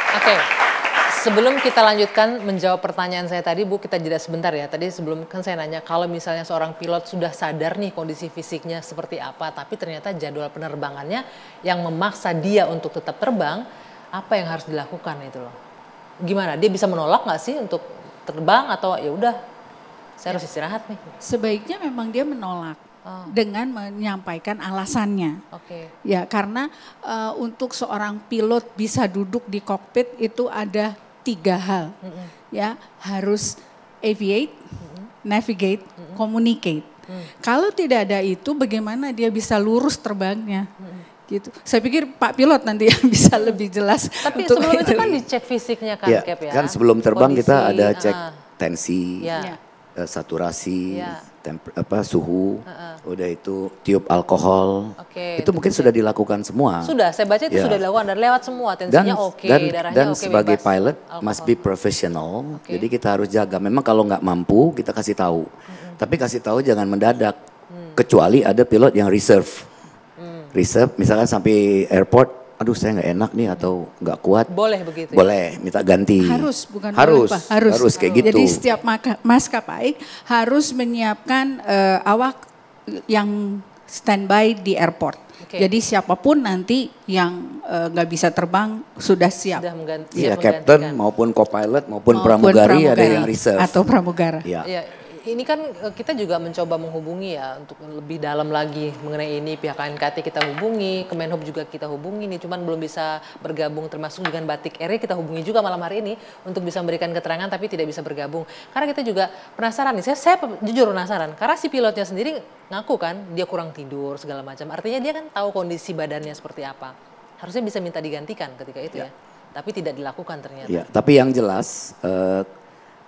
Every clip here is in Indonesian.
Oke, sebelum kita lanjutkan menjawab pertanyaan saya tadi, Bu, kita jeda sebentar ya. Tadi sebelum kan saya nanya, kalau misalnya seorang pilot sudah sadar nih kondisi fisiknya seperti apa, tapi ternyata jadwal penerbangannya yang memaksa dia untuk tetap terbang, apa yang harus dilakukan itu loh? Gimana? Dia bisa menolak nggak sih untuk terbang atau ya udah, saya harus istirahat nih? Sebaiknya memang dia menolak. Dengan menyampaikan alasannya. Oke. Ya karena untuk seorang pilot bisa duduk di kokpit itu ada 3 hal. Ya harus aviate, navigate, communicate. Kalau tidak ada itu bagaimana dia bisa lurus terbangnya? Gitu. Saya pikir Pak Pilot nanti yang bisa lebih jelas. Tapi sebelum itu kan dicek fisiknya kan, ya, Cap ya. kan sebelum terbang Kondisi, kita ada cek tensi, Ya. saturasi, Ya. suhu, udah itu tiup alkohol. Oke, itu mungkin sudah dilakukan semua. Sudah, saya baca itu Ya. sudah dilakukan dan lewat semua, tensinya oke, darahnya dan oke, sebagai bebas pilot alkohol. must be professional. Oke. Jadi kita harus jaga. Memang kalau nggak mampu kita kasih tahu. Tapi kasih tahu jangan mendadak. Kecuali ada pilot yang reserve. Reserve misalkan sampai airport, aduh saya nggak enak nih atau nggak kuat. Boleh begitu ya? Boleh, minta ganti. Harus, bukan harus, boleh, Pak. Harus kayak gitu. Jadi setiap maskapai harus menyiapkan awak yang standby di airport. Oke. Jadi siapapun nanti yang nggak bisa terbang sudah siap. Sudah mengganti. Iya, siap captain menggantikan. maupun co-pilot maupun pramugari ada yang reserve. Atau pramugara. Ya. Ya, ini kan kita juga mencoba menghubungi ya untuk lebih dalam lagi mengenai ini, pihak KNKT kita hubungi, Kemenhub juga kita hubungi nih, cuman belum bisa bergabung, termasuk dengan Batik Air kita hubungi juga malam hari ini untuk bisa memberikan keterangan tapi tidak bisa bergabung. Karena kita juga penasaran nih, saya jujur penasaran karena si pilotnya sendiri ngaku kan dia kurang tidur segala macam. Artinya dia kan tahu kondisi badannya seperti apa. Harusnya bisa minta digantikan ketika itu ya. Tapi tidak dilakukan ternyata. Ya, tapi yang jelas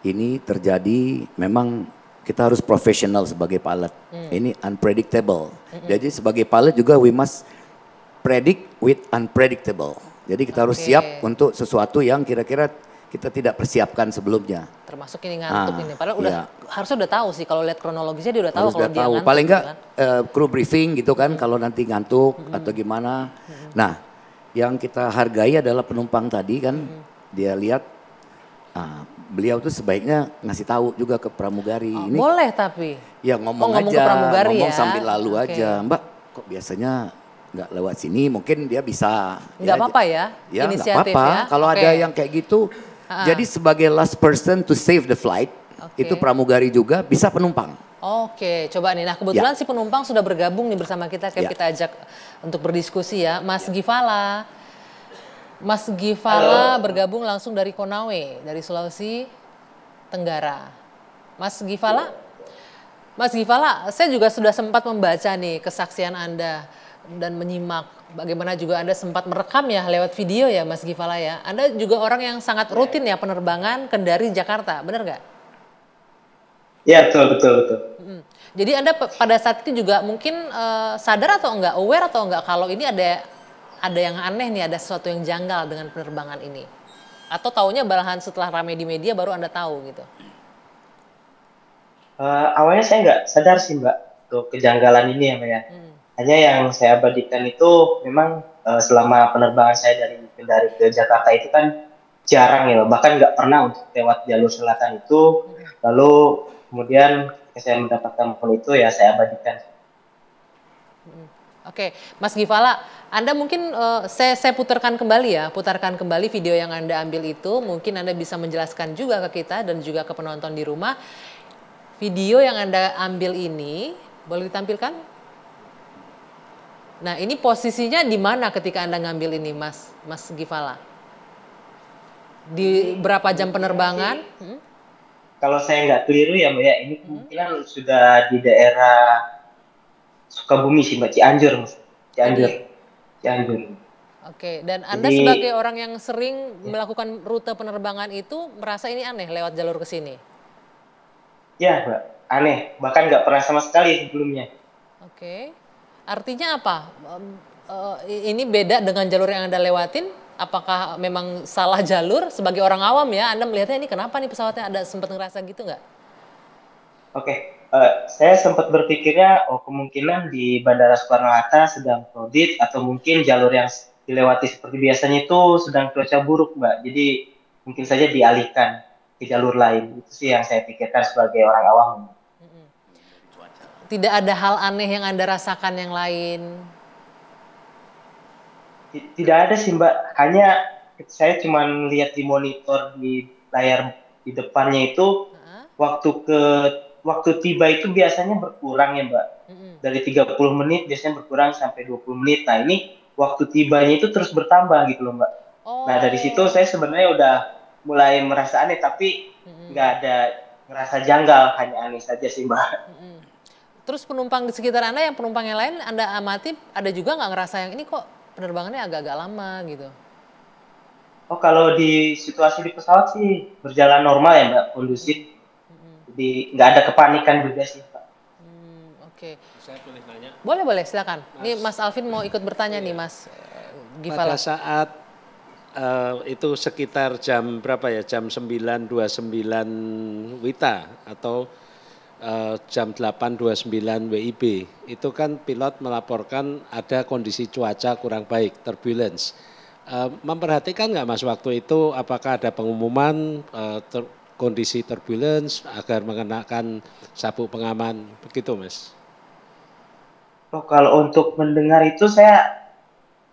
ini terjadi memang kita harus profesional sebagai pilot. Ini unpredictable. Jadi sebagai pilot juga we must predict with unpredictable. Jadi kita harus siap untuk sesuatu yang kira-kira kita tidak persiapkan sebelumnya. Termasuk ini ngantuk ini. Padahal harusnya udah tahu sih kalau lihat kronologisnya dia udah tahu Harus kalau udah dia tahu. ngantuk. Paling enggak kan? crew briefing gitu kan kalau nanti ngantuk atau gimana. Nah, yang kita hargai adalah penumpang tadi kan dia lihat beliau tuh sebaiknya ngasih tahu juga ke pramugari. Ini Boleh tapi. ya ngomong ngomong aja, ke pramugari ngomong ya. sambil lalu Oke. aja. Mbak, kok biasanya nggak lewat sini? Mungkin dia bisa. Nggak apa-apa ya, Ya nggak inisiatif apa-apa. ya. Kalau Oke. ada yang kayak gitu, jadi sebagai last person to save the flight, itu pramugari juga bisa penumpang. Oke, coba nih. Nah kebetulan si penumpang sudah bergabung nih bersama kita. Kayak kita ajak untuk berdiskusi ya. Mas Gifala. Mas Gifala bergabung langsung dari Konawe, dari Sulawesi Tenggara. Mas Gifala? Mas Gifala, saya juga sudah sempat membaca nih kesaksian Anda dan menyimak. Bagaimana juga Anda sempat merekam ya lewat video ya Mas Gifala ya. Anda juga orang yang sangat rutin ya penerbangan Kendari Jakarta, benar nggak? Ya betul. Jadi Anda pada saat itu juga mungkin sadar atau enggak, aware atau enggak kalau ini ada yang aneh nih, ada sesuatu yang janggal dengan penerbangan ini? Atau taunya malahan setelah ramai di media baru Anda tahu gitu? Awalnya saya nggak sadar sih Mbak untuk kejanggalan ini ya Mbak ya. Hanya yang saya abadikan itu memang selama penerbangan saya dari Kendari ke Jakarta itu kan jarang ya, bahkan nggak pernah untuk lewat jalur selatan itu. Lalu kemudian saya mendapatkan phone itu ya saya abadikan. Oke, Mas Gifala, Anda mungkin saya putarkan kembali video yang Anda ambil itu, mungkin Anda bisa menjelaskan juga ke kita dan juga ke penonton di rumah. Video yang Anda ambil ini, boleh ditampilkan? Nah, ini posisinya di mana ketika Anda ngambil ini, Mas Gifala? Di berapa jam penerbangan? Kalau saya nggak keliru ya Mbak ya, ini kemungkinan sudah di daerah Sukabumi sih Mbak, Cianjur. Oke, dan Anda sebagai orang yang sering melakukan rute penerbangan itu merasa ini aneh lewat jalur ke sini? Ya Mbak, aneh. Bahkan nggak pernah sama sekali sebelumnya. Oke, artinya apa? Ini beda dengan jalur yang Anda lewatin? Apakah memang salah jalur? Sebagai orang awam ya, Anda melihatnya ini kenapa nih pesawatnya, ada sempat ngerasa gitu nggak? Oke. Saya sempat berpikirnya kemungkinan di Bandara Soekarno-Hatta sedang audit atau mungkin jalur yang dilewati seperti biasanya itu sedang cuaca buruk, Mbak. Jadi mungkin saja dialihkan ke jalur lain. Itu sih yang saya pikirkan sebagai orang awam. Tidak ada hal aneh yang Anda rasakan yang lain? Tidak ada sih, Mbak. Hanya saya cuma lihat di monitor di layar di depannya itu waktu tiba itu biasanya berkurang ya, Mbak. Dari 30 menit biasanya berkurang sampai 20 menit. Nah, ini waktu tibanya itu terus bertambah gitu loh, Mbak. Nah, dari situ saya sebenarnya udah mulai merasa aneh, tapi nggak ada merasa janggal, hanya aneh saja sih, Mbak. Terus penumpang di sekitar Anda, yang penumpang yang lain Anda amati, ada juga nggak ngerasa yang ini kok penerbangannya agak-agak lama gitu? Oh, kalau di situasi di pesawat sih berjalan normal ya, Mbak, kondusif. Jadi nggak ada kepanikan juga sih, Pak. Oke. Saya boleh nanya? Boleh, silakan. Ini Mas Alvin mau ikut bertanya nih, Mas Gifala. Pada saat itu sekitar jam berapa ya? Jam 9.29 WITA atau jam 8.29 WIB. Itu kan pilot melaporkan ada kondisi cuaca kurang baik, turbulence. Memperhatikan nggak Mas waktu itu apakah ada pengumuman kondisi turbulence agar mengenakan sabuk pengaman, begitu Mas? Oh, kalau untuk mendengar itu saya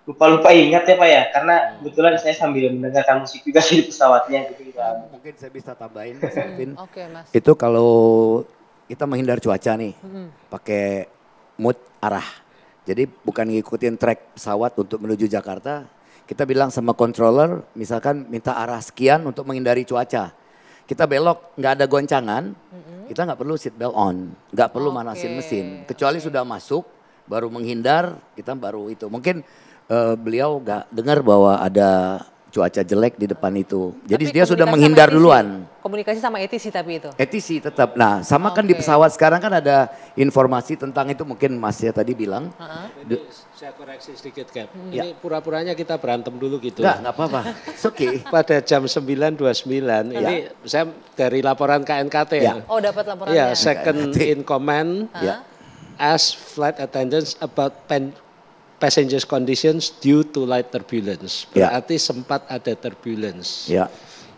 lupa ingat ya, Pak ya, karena kebetulan saya sambil mendengarkan musik juga di pesawatnya. Jadi mungkin saya bisa tambahin, Mas Alvin. Oke, Mas. Itu kalau kita menghindar cuaca nih, pakai mood arah. Jadi bukan ngikutin track pesawat untuk menuju Jakarta, kita bilang sama controller, misalkan minta arah sekian untuk menghindari cuaca. Kita belok, nggak ada goncangan, kita nggak perlu seat belt on, nggak perlu manasin mesin. Kecuali sudah masuk, baru menghindar, kita baru itu. Mungkin beliau nggak dengar bahwa ada cuaca jelek di depan itu. Jadi dia sudah menghindar duluan. Komunikasi sama ATC tapi itu? ATC tetap. Nah sama kan di pesawat sekarang kan ada informasi tentang itu, mungkin Mas ya tadi bilang. Saya koreksi sedikit Cap. Ini pura-puranya kita berantem dulu gitu. Nggak apa-apa. It's okay. Pada jam 9.29 ini saya dari laporan KNKT ya. Oh dapat laporannya. Ya, second in command ask flight attendants about passengers conditions due to light turbulence. Berarti sempat ada turbulence.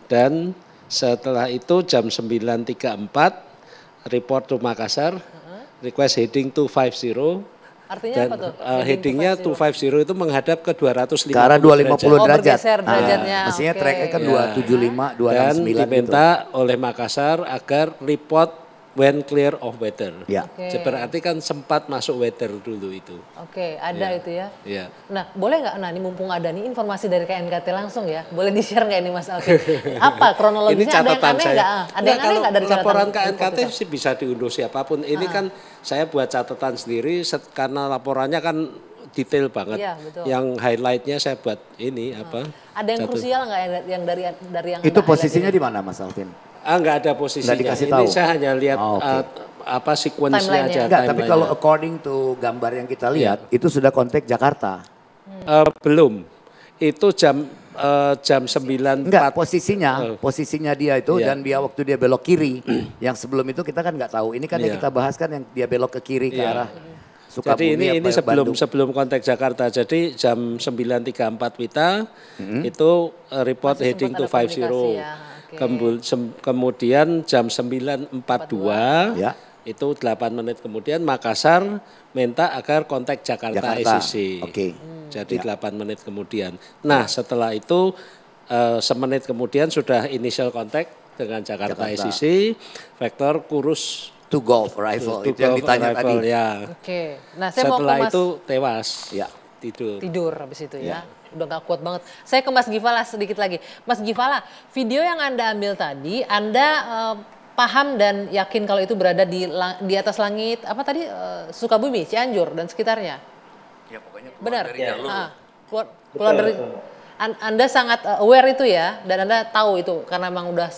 Dan setelah itu jam 9.34 report to Makassar, request heading 250. Artinya dan, apa tuh? Headingnya 250 itu menghadap ke 250 ke arah 250 derajat. Bergeser derajatnya. Mestinya tracknya kan 275, 269. Dan diminta oleh Makassar agar report when clear of weather. Berarti kan sempat masuk weather dulu itu. Ada itu ya. Nah boleh nggak, nah ini mumpung ada nih informasi dari KNKT langsung ya, boleh di-share nggak ini Mas Alvin? Apa kronologisnya, ada yang aneh nggak? Ada yang aneh nggak dari laporan KNKT sih bisa diunduh siapapun. Ini kan saya buat catatan sendiri karena laporannya kan detail banget. Yang highlightnya saya buat ini apa? Ada yang krusial nggak yang dari yang itu posisinya di mana Mas Alvin? Enggak ada posisinya. Nggak dikasih ini tahu. Saya hanya lihat apa sequence-nya aja. Enggak, tapi kalau according to gambar yang kita lihat itu sudah kontak Jakarta. Belum. Itu jam 9.4. Enggak, posisinya dia itu dan dia waktu dia belok kiri. Yang sebelum itu kita kan nggak tahu. Ini kan yang kita bahas kan yang dia belok ke kiri ke arah Sukabumi. Jadi ini sebelum kontak Jakarta. Jadi jam 9.34 WITA itu report heading to 50. Kemudian jam 9.42 itu 8 menit kemudian Makassar minta agar kontak Jakarta ACC. Jadi 8 menit kemudian. Nah setelah itu semenit kemudian sudah initial contact dengan Jakarta ACC, vektor kurus to golf arrival itu yang ditanya tadi. Nah saya setelah mau ke Mas, itu tewas. Tidur habis itu ya. Udah gak kuat banget. Saya ke Mas Gifala sedikit lagi. Mas Gifala, video yang Anda ambil tadi, Anda paham dan yakin kalau itu berada di atas langit, apa tadi, Sukabumi, Cianjur, dan sekitarnya? Ya pokoknya keluar benar dari jalur. Keluar dari, Anda sangat aware itu ya, dan Anda tahu itu, karena memang udah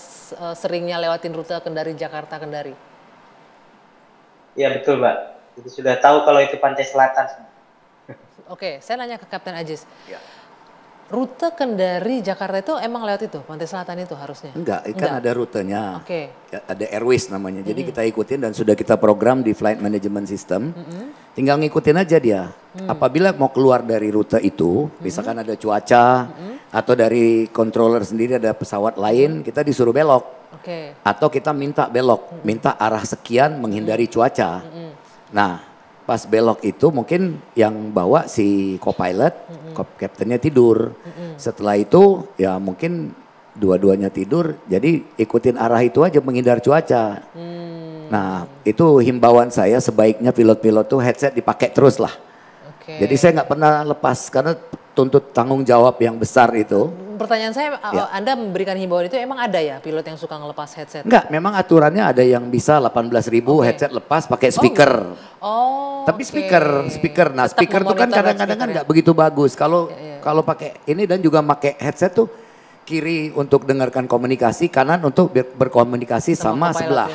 seringnya lewatin rute Kendari, Jakarta, Kendari. Ya betul Mbak, jadi sudah tahu kalau itu pantai selatan. Saya nanya ke Kapten Ajis. Rute Kendari Jakarta itu emang lewat itu, pantai selatan itu harusnya? Enggak, kan ada rutenya. Ada Airways namanya. Jadi kita ikutin dan sudah kita program di Flight Management System. Tinggal ngikutin aja dia. Apabila mau keluar dari rute itu, misalkan ada cuaca atau dari controller sendiri ada pesawat lain, kita disuruh belok. Atau kita minta belok, minta arah sekian menghindari cuaca. Nah, pas belok itu mungkin yang bawa si co-pilot, kaptennya tidur. Setelah itu ya mungkin dua-duanya tidur, jadi ikutin arah itu aja menghindar cuaca. Nah, itu himbauan saya sebaiknya pilot-pilot tuh headset dipakai terus lah. Jadi saya nggak pernah lepas karena tuntut tanggung jawab yang besar itu. Pertanyaan saya, Anda memberikan himbauan itu emang ada ya pilot yang suka ngelepas headset? Enggak, memang aturannya ada yang bisa 18.000 headset lepas pakai speaker. Tapi speaker. Nah, speaker tuh kan kadang-kadang kan nggak begitu bagus. Kalau pakai ini dan juga pakai headset tuh kiri untuk dengarkan komunikasi, kanan untuk berkomunikasi sama sebelah.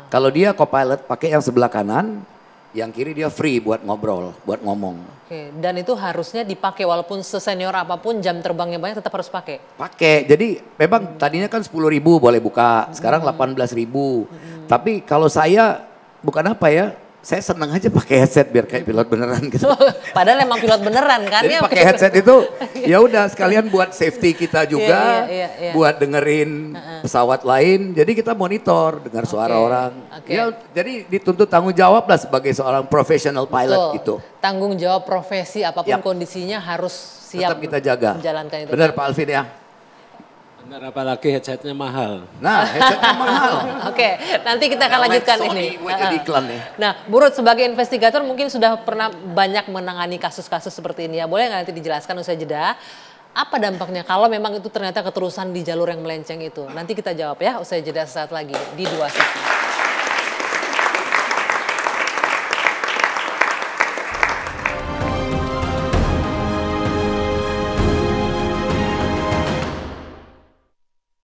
Kalau dia co-pilot pakai yang sebelah kanan, yang kiri dia free buat ngobrol, buat ngomong. Dan itu harusnya dipakai walaupun sesenior apapun jam terbangnya banyak tetap harus pakai? Pakai, jadi memang tadinya kan 10.000 boleh buka, sekarang 18.000. Tapi kalau saya bukan apa ya, saya senang aja pakai headset biar kayak pilot beneran gitu. Padahal emang pilot beneran kan? Jadi pakai headset itu ya udah sekalian buat safety kita juga, buat dengerin pesawat lain. Jadi kita monitor dengar suara orang. Ya jadi dituntut tanggung jawab lah sebagai seorang professional pilot gitu. Tanggung jawab profesi apapun kondisinya harus siap. Tetap kita jaga. Menjalankan itu. Benar Pak Alvin ya. Benar, apalagi headsetnya mahal. Nah, headsetnya mahal. Nanti kita akan lanjutkan ini. Nah, Bu Ruth sebagai investigator mungkin sudah pernah banyak menangani kasus-kasus seperti ini ya. Boleh nggak nanti dijelaskan usai jeda? Apa dampaknya kalau memang itu ternyata keterusan di jalur yang melenceng itu? Nanti kita jawab ya usai jeda sesaat lagi di Dua Sisi.